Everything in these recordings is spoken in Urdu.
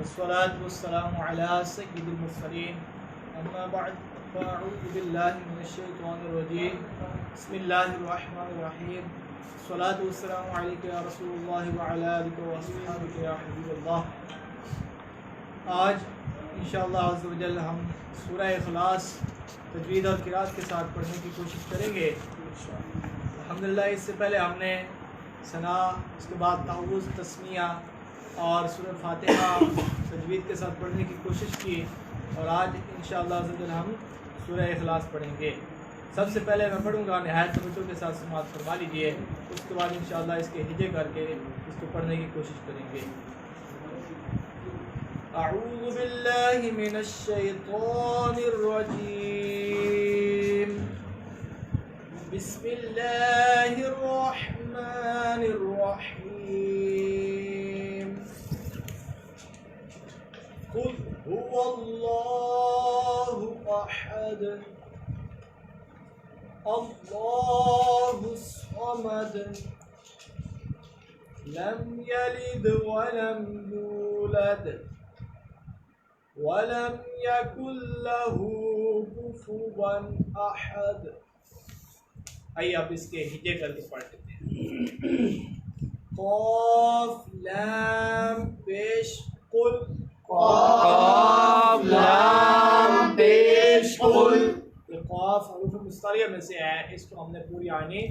والصلاة والسلام على سيد المرسلين أما بعد فأعوذ بالله من الشيطان الرجيم بسم الله الرحمن الرحيم الصلاة والسلام عليك يا رسول الله وعلى آلك وأصحابك يا حبيب الله۔ آج انشاءاللہ عز و جل ہم سورہ اخلاص تجوید اور قرات کے ساتھ پڑھنے کی کوشش کریں گے۔ الحمدللہ اس سے پہلے ہم نے ثنا، اس کے بعد تعوذ، تسمیہ اور سورہ فاتحہ تجوید کے ساتھ پڑھنے کی کوشش کی، اور آج انشاءاللہ عز و جل ہم سورہ اخلاص پڑھیں گے۔ سب سے پہلے میں پڑھوں گا، نہایت توجہ کے ساتھ سماعت فرما لیجیے، اس کے بعد انشاءاللہ اس کے ہجے کر کے اس کو پڑھنے کی کوشش کریں گے۔ اعوذ باللہ من الشیطان الرجیم، بسم اللہ الرحمن الرحیم۔ قل هو اللہ احد اللہ الصمد لم یلد ولم یولد ولم یکن له کفوا احد۔ آئیے اب اس کے ہجے کر کے پڑھ لیتے ہیں۔ قاف لام پیش قل، قاف لام پیش قل۔ یہ قاف حروف مستعلیہ میں سے ہے، اس کو ہم نے پوری آنی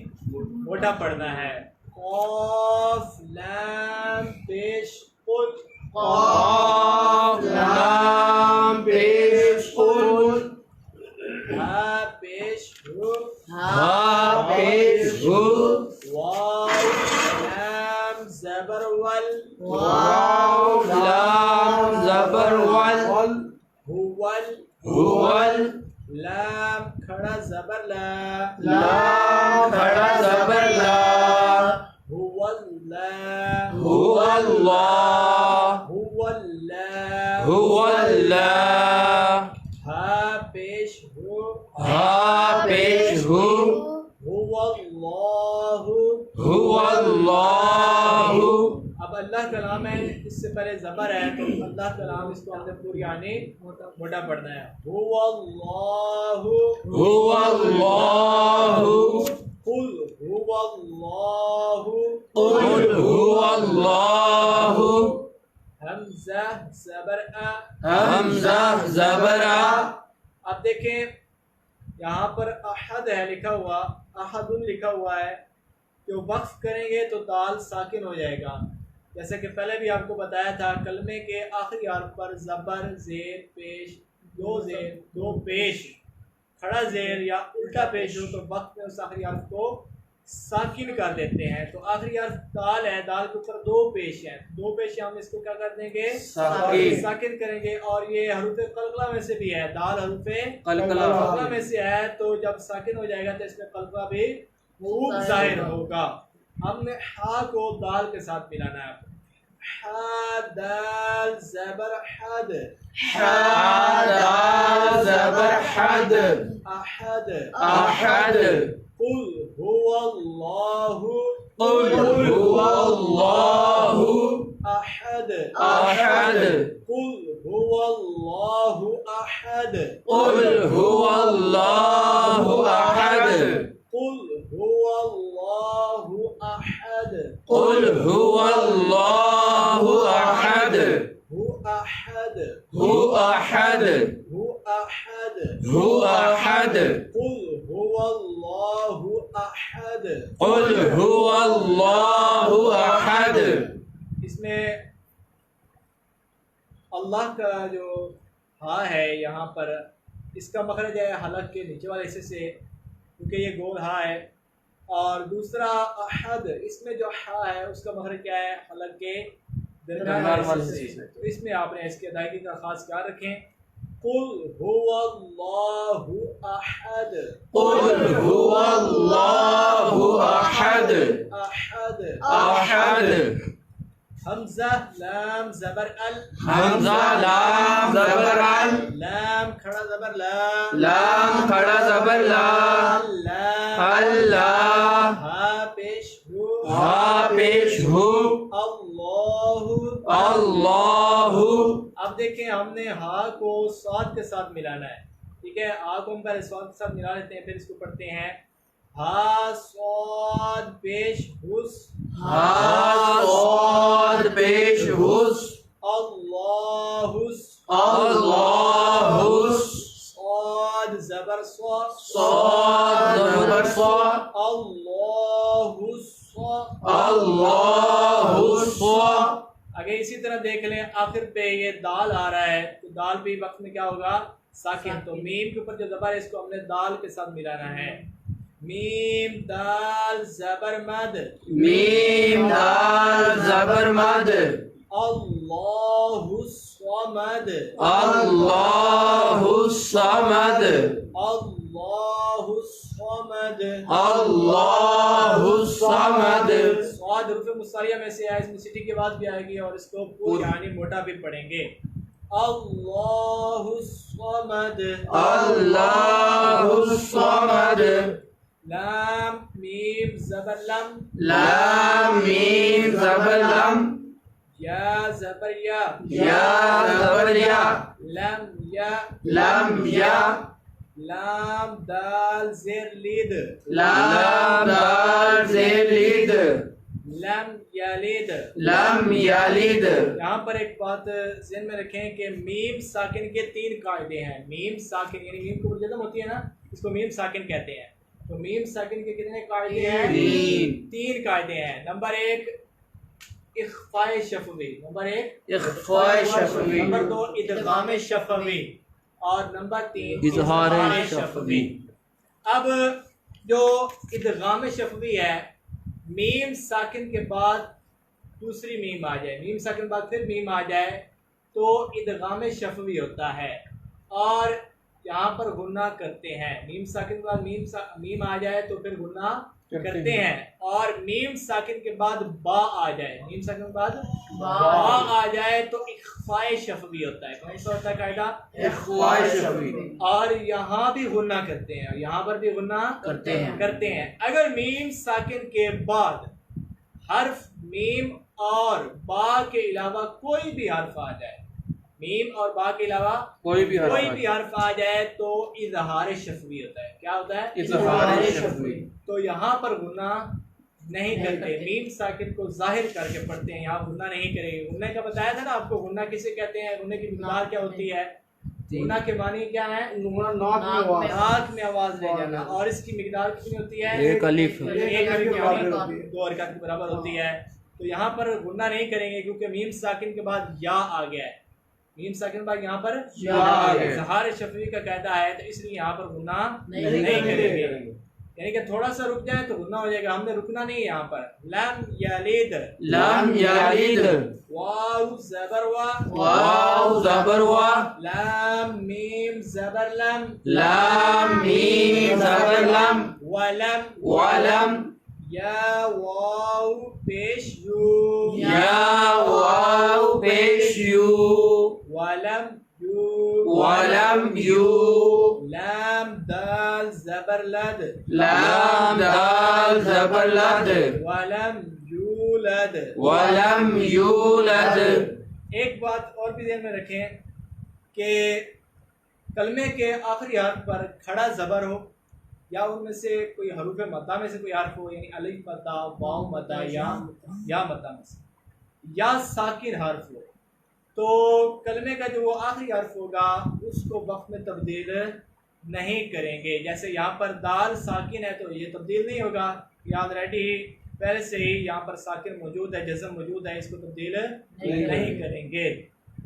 موٹا پڑھنا ہے۔ قاف لام پیش قل، قاف لام پیش قل۔ ہا پیش ہو، ہا پیش ہو، واو لام زبر ول، واو لام زبر ول، ہول ہول لام کھڑا زبر لا، لام کھڑا زبر لا، هو اللہ هو اللہ هو اللہ هو اللہ۔ ہا پیش ہو، ہا پیش ہو، هو اللہ هو اللہ۔ اب اللہ کا نام ہے، اس سے پہلے زبر ہے تو اللہ کا نام اس کو ہم نے پوری آنی موٹا پڑھنا ہے۔ هو اللہ هو اللہ، قل هو اللہ قل هو اللہ۔ حمزہ زبر ا، حمزہ زبر ا۔ اب دیکھیں یہاں پر احد ہے لکھا ہوا، احد لکھا ہوا ہے، کہ وقف کریں گے تو دال ساکن ہو جائے گا۔ جیسے کہ پہلے بھی آپ کو بتایا تھا، کلمے کے آخری حرف پر زبر، زیر، پیش، دو زیر، دو پیش، کھڑا زیر یا الٹا پیش ہو تو وقت میں اس آخری حرف کو ساکن کر دیتے ہیں۔ تو آخری حرف دال ہے، دال کے اوپر دو پیش ہیں، دو پیش ہم اس کو کیا کر دیں گے؟ ساکن کریں گے۔ اور یہ حروف قلقلہ میں سے بھی ہے، دال حروف قلقلہ میں سے ہے، تو جب ساکن ہو جائے گا تو اس میں قلقلہ بھی خوب ظاہر ہوگا۔ ہم نے ہا کو دال کے ساتھ ملانا ہے۔ ہا دال زبر حد، حا دال زبر حد، احد احد۔ قل هو اللہ قل هو اللہ احد احد، قل هو اللہ احد قل هو اللہ احد، قل هو اللہ احد قل هو اللہ احد، هو احد هو احد، هو احد هو احد، قل هو اللہ احد۔ قل هو اللہ احد۔ اس میں اللہ کا جو ہا ہے یہاں پر، اس کا مخرج ہے حلق کے نیچے والے حصے سے، کیونکہ یہ گول ہا ہے، اور دوسرا احد، اس میں جو ہا ہے اس کا مخرج کیا ہے؟ حلق کے درمیان والے حصے سے۔ تو اس میں آپ نے اس کی ادائیگی کا خاص خیال رکھیں۔ قل هو اللہ احد، قل هو اللہ احد، احد احد۔ حمزہ لام زبر ال، حمزہ لام زبر ال، لام کھڑا زبر لا، لام کھڑا زبر لا، اللہ، ہا پیش ہو، ہا پیش ہو، اللہ، اللہ، اب دیکھیں ہم نے ہا کو صاد کے ساتھ ملانا ہے، ٹھیک ہے، ہا کو ہم پہلے صاد کے ساتھ ملا لیتے ہیں، پھر اس کو پڑھتے ہیں ہا صاد پیش حس، ہا صاد پیش حس، اللہ اللہ صاد زبر صا، صاد زبر صا، اللہ صا، اللہ صا۔ اگر اسی طرح دیکھ لیں آخر پہ یہ دال آ رہا ہے تو دال بھی وقت میں کیا ہوگا؟ ساکن، تو میم کے اوپر جو زبر ہے اس کو ہم نے دال کے ساتھ ملانا ہے، میم دال زبر مد، میم دال زبر مد، اللہ الصمد، اللہ الصمد، اللہ الصمد، اللہ الصمد۔ صاد حروف مصریہ میں سے ہے، اس میں سٹی کے بعد بھی آئے گی اور اس کو پور یعنی موٹا بھی پڑھیں گے، اللہ الصمد، اللہ الصمد۔ لام میم زبر لم، لام میم زبر لم، یا زبر یا، یا زبر یا، لم یا، لم یا، لام دال زیر لید، لام دال زیر لید، لم یلد۔ لم یلد۔ یہاں پر ایک بات ذہن میں رکھیں کہ میم ساکن کے 3 قاعدے ہیں، میم ساکن یعنی میم کو جزم ہوتی ہے نا، اس کو میم ساکن کہتے ہیں، تو میم ساکن کے کتنے قاعدے ہیں؟ 3 قاعدے ہیں۔ نمبر 1 اخفاء شفوی، نمبر 1 اخفاء شفوی، نمبر 2 ادغام شفوی، اور نمبر 3 اظہار شفوی۔ اب جو ادغام شفوی ہے، میم ساکن کے بعد دوسری میم آ جائے، میم ساکن کے بعد پھر میم آ جائے تو ادغام شفوی ہوتا ہے، اور یہاں پر غنہ کرتے ہیں، میم ساکن کے بعد میم آ جائے تو پھر غنہ کرتے ہیں، اور میم ساکن کے بعد با آ جائے، میم ساکن کے بعد با آ جائے تو اخفاء شفوی ہوتا ہے۔ کون سا ہوتا ہے قاعدہ؟ اخفاء شفوی۔ اور یہاں بھی غنہ کرتے ہیں، اور یہاں پر بھی غنہ کرتے ہیں۔ اگر میم ساکن کے بعد حرف میم اور با کے علاوہ کوئی بھی حرف آ جائے، میم اور با کے علاوہ کوئی بھی حرف آ جائے تو اظہار شفوی ہوتا ہے۔ کیا ہوتا ہے؟ اظہار شفوی۔ تو یہاں پر غنہ نہیں کرتے، میم ساکن کو ظاہر کر کے پڑھتے ہیں، یہاں غنہ نہیں کریں گے۔ غنہ کا بتایا تھا نا آپ کو، غنہ کسے کہتے ہیں، غنہ کی مقدار کیا ہوتی ہے؟ غنہ کے معنی کیا ہے؟ ناک میں آواز رہ جانا، اور اس کی مقدار کتنی ہوتی ہے؟ 1 الف، 1 الف یعنی 2 حرکات کے برابر ہوتی ہے۔ تو یہاں پر غنہ نہیں کریں گے کیونکہ میم ساکن کے بعد یا آ گیا ہے، میم ساکن کے بعد یہاں پر اظہار شفوی کا قاعدہ ہے، تو اس لیے یہاں پر غنہ نہیں کریں گے، یعنی کہ تھوڑا سا رک جائے تو غنہ ہو جائے گا، ہم نے رکنا نہیں ہے یہاں پر۔ لم یلد، لم یلد، واو زبر وا، واو زبر وا، لام میم زبر لم، لام میم زبر لم، ولم، ولم، یا واو پیش یو، یا واو پیش یو، ولم یو، ولم یو، لام دال زبر لد، لام دال زبر لد، ولم یولد۔ ولم یولد۔ ایک بات اور بھی ذہن میں رکھیں کہ کلمے کے آخری حرف پر کھڑا زبر ہو، یا ان میں سے کوئی حروف مدہ میں سے کوئی حرف ہو، یعنی الف مدہ، واو مدہ، یا مدہ میں سے، یا ساکن حرف ہو، تو کلمے کا جو وہ آخری حرف ہوگا اس کو وقت میں تبدیل نہیں کریں گے۔ جیسے یہاں پر دال ساکن ہے تو یہ تبدیل نہیں ہوگا، یاد ریڈی پہلے سے ہی یہاں پر ساکن موجود ہے، جزم موجود ہے، اس کو تبدیل نہیں کریں گے۔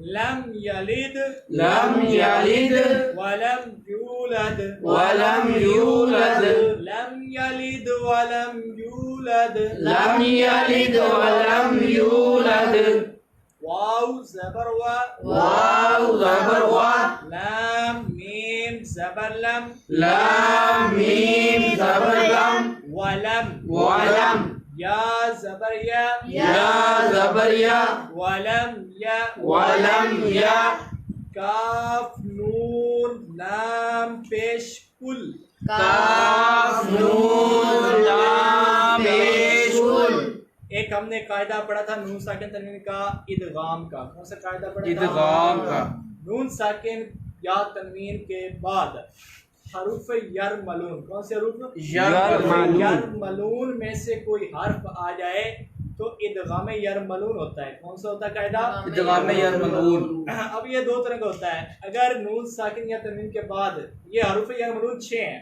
لم یلد، لم یلد، ولم یولد، ولم یولد، لم یلد ولم یولد، لم یلد ولم یولد، واو زبر وا، واو زبر وا، لام میم زبر لم، لام میم زبر لم، ولم، ولم، یا زبر یا، یا زبر یا، ولم یا، ولم یا، کاف نون لام پیش کل، کاف نون لام پیش کل۔ ایک ایک ہم نے قاعدہ پڑھا تھا نون ساکن تنوین کا ادغام کا. کون سا قاعدہ پڑھا تھا؟ ادغام کا. نون ساکن یا تنوین کے بعد حروف یرملون، کون سے حروف؟ یرملون. یرملون میں سے کوئی حرف آ جائے تو ادغام یرملون ہوتا ہے. کون سا ہوتا ہے قاعدہ؟ ادغام یرملون. اب یہ دو طرح کا ہوتا ہے. اگر نون ساکن یا تنوین کے بعد یہ حروف یرملون 6 ہیں،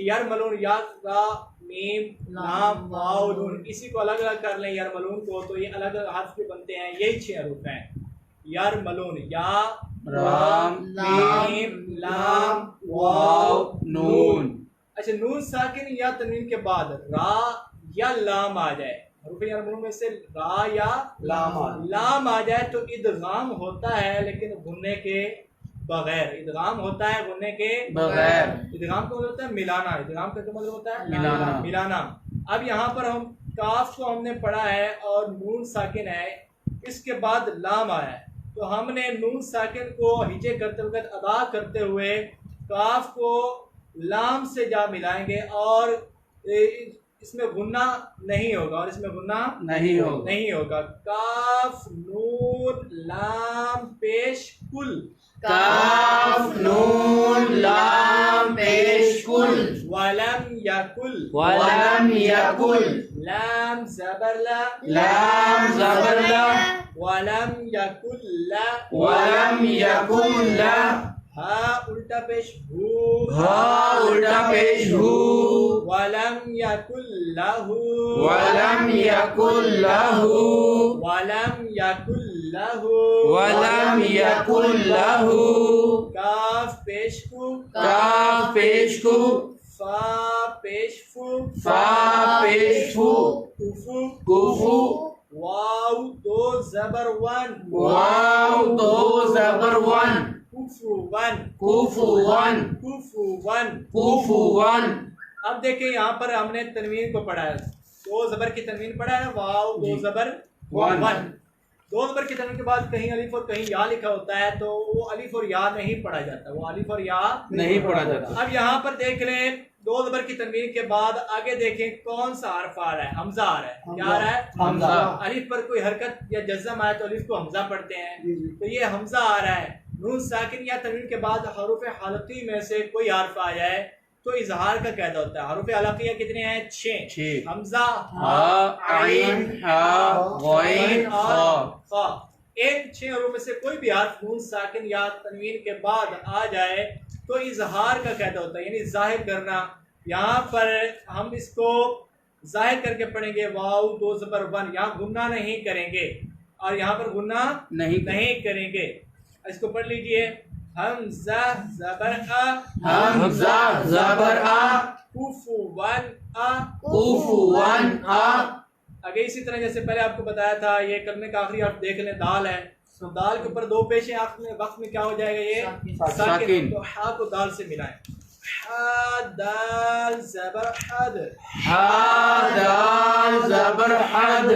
یرملون یا را میم لام واو نون، اسی کو الگ الگ کر لیں یرملون کو تو یہ الگ الگ حرف جو بنتے ہیں یہی 6 حروف ہیں. یرملون یا رام میم لام واو نون. اچھا نون ساکن یا تنوین کے بعد را یا لام آ جائے، حروف یرملون میں سے را یا لام آ جائے تو ادغام ہوتا ہے لیکن غننے کے بغیر. ادغام ہوتا ہے غننے کے بغیر. ادغام کا مطلب ہوتا ہے ملانا. ادغام کا مطلب ہوتا ہے ملانا. اب یہاں پر ہم کاف کو ہم نے پڑھا ہے اور نون ساکن ہے، اس کے بعد لام آیا ہے تو ہم نے نون ساکن کو ہجے کرتے وقت ادا کرتے ہوئے کاف کو لام سے جا ملائیں گے اور اس میں غنہ نہیں ہوگا، اور اس میں غنہ نہیں ہوگا. کاف نون لام پیش کل، کاف نون لام پیش کل. ولم یکل، ولم یکل. لام زبر لا، لام زبر لا. ولم یکل لا، ولم یکل لا. ہا الٹا پیش ہو، ہا الٹا پیش ہو. ولم یکل لہ، ولم یکل لہ. ولم یکل لہ، ولم یکل لہ. کاف پیش کو، کاف پیش کو. فا پیش فو، فا پیش فو. کفو، کفو. واو دو زبر ون، واو دو زبر ون. کفو ون، کوفو ون. کفو ون. کوفو ون. اب دیکھیں یہاں پر ہم نے تنوین کو پڑھا ہے، دو زبر کی تنوین پڑھا ہے، واو دو زبر ون. دو زبر کی تنوین کے بعد کہیں الف اور کہیں یا لکھا ہوتا ہے تو وہ الف اور یا نہیں پڑھا جاتا، وہ الف اور یا نہیں پڑھا جاتا. اب یہاں پر دیکھ لیں دو زبر کی تنوین کے بعد آگے دیکھیں کون سا حرف آ رہا ہے؟ حمزہ آ رہا ہے. کیا آ رہا ہے؟ حمزہ. الف پر کوئی حرکت یا جزم آئے تو الف کو حمزہ پڑھتے ہیں، تو یہ حمزہ آ رہا ہے. نون ساکن یا تنوین کے بعد حروف حلقی میں سے کوئی حرف آ جائے تو اظہار کا قاعدہ ہوتا ہے. حروف حلقیہ کتنے ہیں؟ 6. حمزہ، ہا عین ہا غین خا. ایک 6 حروف میں سے کوئی بھی حرف نون ساکن یا تنوین کے بعد آ جائے تو اظہار کا قاعدہ ہوتا ہے، یعنی ظاہر کرنا. یہاں پر ہم اس کو ظاہر کر کے پڑھیں گے واو دو زبر ون، یہاں غنہ نہیں کریں گے اور یہاں پر غنہ نہیں کریں گے. اس کو پڑھ لیجئے. حمزہ زبر آ، حمزہ زبر آ. کوفو ون آ، کوفو ون آ. آگے اسی طرح جیسے پہلے آپ کو بتایا تھا یہ کلمے کا آخری آپ دیکھ لیں دال ہے تو دال کے اوپر دو پیشیں آخر میں وقت میں کیا ہو جائے گا؟ یہ ساکن. تو ہا کو دال سے ملائیں. ہا دال زبر حد، ہا دال زبر حد.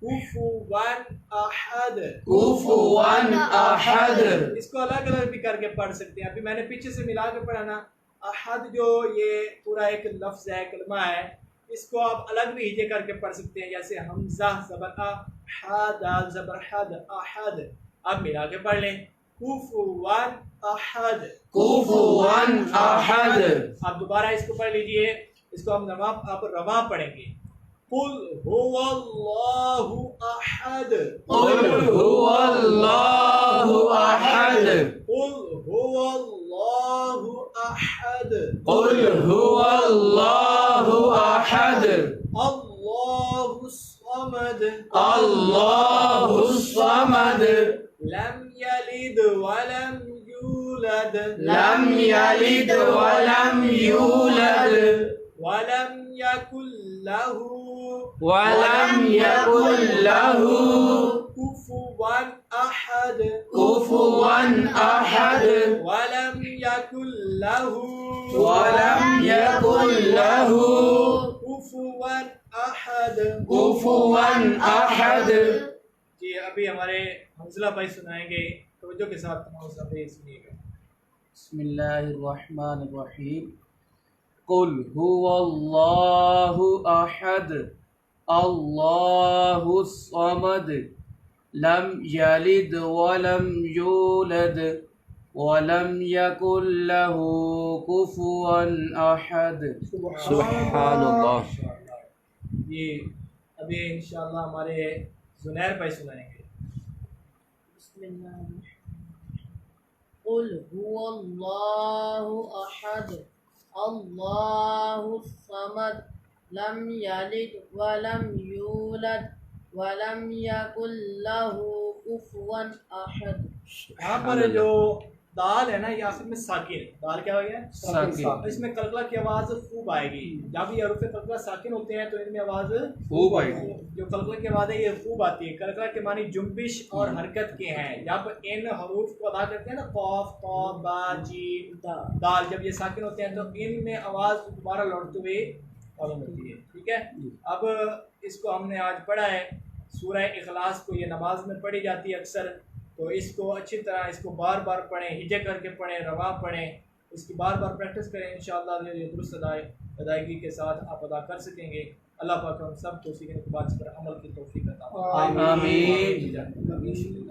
کوفو ون احد. کوفو ون احد. اس کو الگ الگ بھی کر کے پڑھ سکتے ہیں. ابھی میں نے پیچھے سے ملا کے پڑھا نا. احد جو یہ پورا ایک لفظ ہے، کلمہ ہے، اس کو آپ الگ بھی ہجے کر کے پڑھ سکتے ہیں، جیسے حمزہ زبر آ، ہا دال زبر حد احد. اب ملا کے پڑھ لیں. کوفو ون احد. کوفو ون احد. اب دوبارہ اس کو پڑھ لیجئے. اس کو ہم آپ رواں پڑھیں گے. قل هو الله احد. قل هو الله احد. قل هو الله احد. قل هو الله احد. الله الصمد. الله الصمد. لم يلد ولم يولد. لم يلد ولم يولد. ولم يكن له ولم يكن له كفوا احد. كفوا احد. ولم يكن له ولم يكن له كفوا احد. كفوا احد. جی ابھی ہمارے حنزلہ بھائی سنائیں گے، توجہ کے ساتھ تمام سبھی سنیے گا. بسم اللہ الرحمن الرحیم. قل هو اللہ احد اللہ الصمد لم یلد ولم یولد ولم یکن له کفوا احد۔ سبحان اللہ۔ یہ ابھی انشاءاللہ ہمارے زنیر بھائی سنائیں گے۔ بسم اللہ قل هو اللہ احد اللہ الصمد لم یلد ولم یولد ولم یکن له کفوا احد۔ یہاں پر جو دال ہے نا یہ آخر میں ساکن ہے، دال کیا ہو گیا؟ ساکن۔ اس میں قلقلہ کی آواز خوب آئے گی، جب یہ حروف قلقلہ ساکن ہوتے ہیں تو ان میں آواز خوب آئے گی۔ جو قلقلہ کی آواز ہے یہ خوب آتی ہے۔ قلقلہ کے معنی جنبش اور حرکت کے ہیں، جب ان حروف کو ادا کرتے ہیں نا قاف طا با جیم دال، جب یہ ساکن ہوتے ہیں تو ان میں آواز دوبارہ لوٹتے ہوئے معلوم ہوتی ہے، ٹھیک ہے۔ اب اس کو ہم نے آج پڑھا ہے، سورہ اخلاص کو یہ نماز میں پڑھی جاتی ہے اکثر، تو اس کو اچھی طرح اس کو بار بار پڑھیں، ہجے کر کے پڑھیں، روا پڑھیں، اس کی بار بار پریکٹس کریں، انشاءاللہ یہ درست ادائیگی کے ساتھ آپ ادا کر سکیں گے۔ اللہ پاک ہم سب کو سیکھنے کے بعد اس پر عمل کی توفیق عطا فرمائے۔ آمین۔ آمین۔